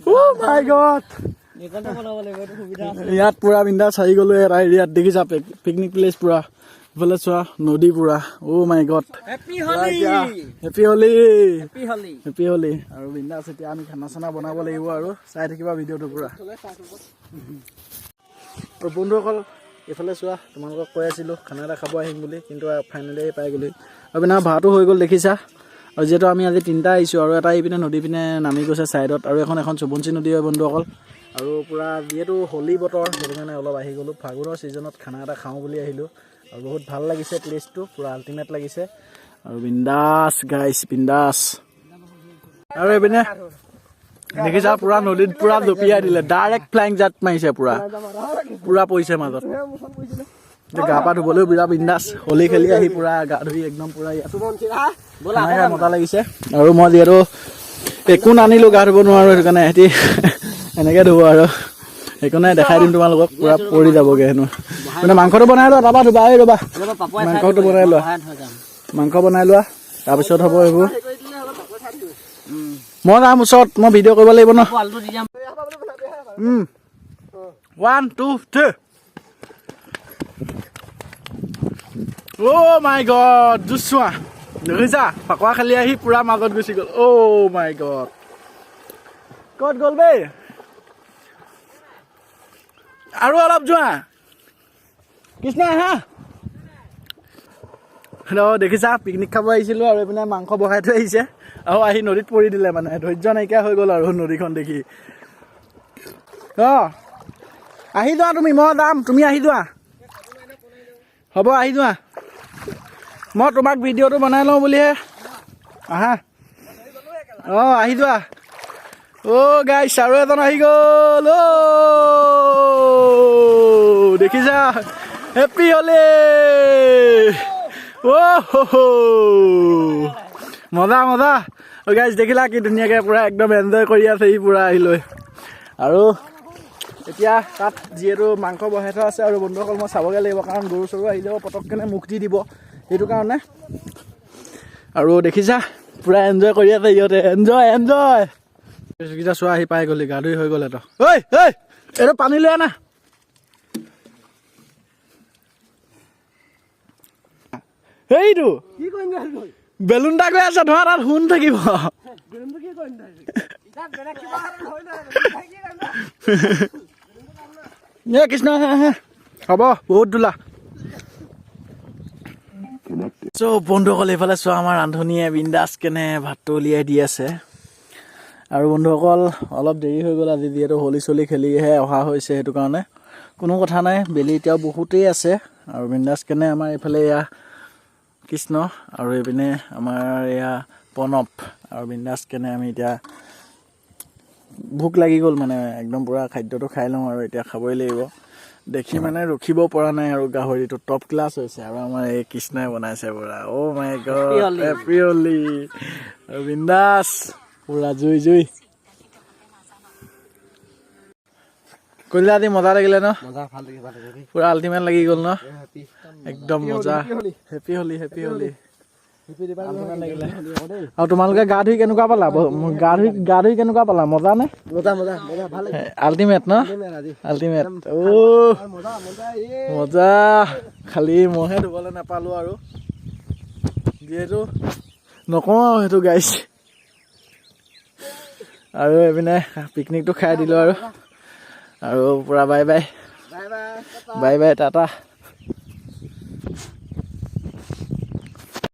Oh my god. ইয়াত পুৰা বিন্দাছ আহি গ'লো এটা এৰিয়াত দেখিছা পিকনিক প্লেচ পুৰা ইফালে চোৱা নদী পুৰা অ' মাই গড হেপী হলি আৰু বিন্দাছ এতিয়া আমি খানা চানা বনাব লাগিব আৰু চাই থাকিবা ভিডিঅ'টো পুৰা বন্ধুসকল এইফালে চোৱা তোমালোকক কৈ আছিলোঁ খানা এটা খাব আহিম বুলি কিন্তু ফাইনেলি পাই গ'লো আৰু পিনে ভাতো হৈ গ'ল দেখিছা আৰু যিহেতু আমি আজি তিনিটা আহিছোঁ আৰু এটা এইপিনে নদী পিনে নামি গৈছে ছাইডত আৰু এখন সোৱণশিৰি নদী হয় বন্ধুসকল আৰু পুৰা যিহেতু হোলী বতৰ সেইটো কাৰণে অলপ আহি গ'লোঁ ফাগুনৰ ছিজনত খানা এটা খাওঁ বুলি আহিলোঁ আৰু বহুত ভাল লাগিছে প্লেচটো পুৰা আল্টিমেট লাগিছে আৰু বিন্দাছ গাইছ বিন্দাছ আৰু এইপিনে দেখিছা পুৰা নদীত পুৰা জঁপিয়াই দিলে ডাইৰেক্ট ফ্লাইং জাট মাৰিছে পুৰা পৰিছে মাজত গা পা ধুবলৈও বিৰাট বিন্দাছ হোলী খেলি আহি পুৰা গা ধুই একদম পুৰা মজা লাগিছে আৰু মই যিহেতু একো নানিলোঁ গা ধুব নোৱাৰোঁ সেইটো কাৰণে সিহঁতি এনেকৈ ধুব আৰু সেইকাৰণে দেখাই দিম তোমালোকক পুৰা পৰি যাবগৈ হেনো মানে মাংসটো বনাই লোৱা তাৰপৰা ধুবা এই ৰ'বা মাংসটো বনাই লোৱা মাংস বনাই লোৱা তাৰপিছত হ'ব এইবোৰ মই যাম ওচৰত মই ভিডিঅ' কৰিব লাগিব ন 1 2 3 অ' মাই গড জুচ চোৱা দেখিছা ফাকুৱা খালি আহি পুৰা মাজত গুচি গ'ল অ' মাই গড ক'ত গ'ল বে আৰু অলপ যোৱা কৃষ্ণ আহা হেল্ল' দেখিছা পিকনিক খাব আহিছিলোঁ আৰু এইপিনে মাংস বহাই থৈ আহিছে আৰু আহি নদীত পৰি দিলে মানে ধৈৰ্য নাইকিয়া হৈ গ'ল আৰু নদীখন দেখি অঁ আহি যোৱা তুমি মই যাম তুমি আহি যোৱা হ'ব আহি যোৱা মই তোমাক ভিডিঅ'টো বনাই লওঁ বুলিহে আহা অঁ আহি যোৱা অ' গাইছ আৰু এজন আহি গ'ল অ' দেখিছা হেপী হলি অ' মজা মজা অ' গাইছ দেখিলা কি ধুনীয়াকৈ পুৰা একদম এনজয় কৰি আছে ই পুৰা আহি লৈ আৰু এতিয়া তাত যিহেতু মাংস বহাই থোৱা আছে আৰু বন্ধুসকল মই চাবগৈ লাগিব কাৰণ গৰু চৰু আহি যাব পটককেনে মুখ দি দিব সেইটো কাৰণে আৰু দেখিছা পুৰা এনজয় কৰি আছে ইহঁতে এনজয় কেইটা চোৱা আহি পাই গ'লি গা ধুই হৈ গ'ল ঐ এইটো পানী লৈ আনা সেইটো বেলুন এটা গৈ আছে ধৰা তাত সোণ থাকিব কৃষ্ণ হ'ব বহুত দোলা বন্ধুসকল এইফালে চোৱা আমাৰ ৰান্ধনীয়ে বিন্দাছ কেনে ভাতটো উলিয়াই দি আছে আৰু বন্ধুসকল অলপ দেৰি হৈ গ'ল আজি যিহেতু হোলী চলি খেলিহে অহা হৈছে সেইটো কাৰণে কোনো কথা নাই বেলি এতিয়াও বহুতেই আছে আৰু বিন্দাছ কেনে আমাৰ এইফালে এয়া কৃষ্ণ আৰু এইপিনে আমাৰ এয়া প্ৰণৱ আৰু বিন্দাছ কেনে আমি এতিয়া ভোক লাগি গ'ল মানে একদম পুৰা খাদ্যটো খাই লওঁ আৰু এতিয়া খাবই লাগিব দেখি মানে ৰখিব পৰা নাই আৰু গাহৰিটো টপ ক্লাছ হৈছে আৰু আমাৰ এই কৃষ্ণই বনাইছে পুৰা অ' মাই গড হেপী হলি আৰু বিন্দাছ পুৰা জুই কৰিলা আজি মজা লাগিলে ন পুৰা আল্টিমেট লাগি গ'ল ন একদম মজা হেপী হলি আৰু তোমালোকে গা ধুই কেনেকুৱা পালা গা ধুই কেনেকুৱা পালা মজা নে আল্টিমেট ন আল্টিমেট অ' মজা খালি মইহে ধুবলৈ নাপালোঁ আৰু যিহেতু নকওঁ আৰু সেইটো গাইছ আৰু এইপিনে পিকনিকটো খাই দিলোঁ আৰু পুৰা বাই বাই টাটা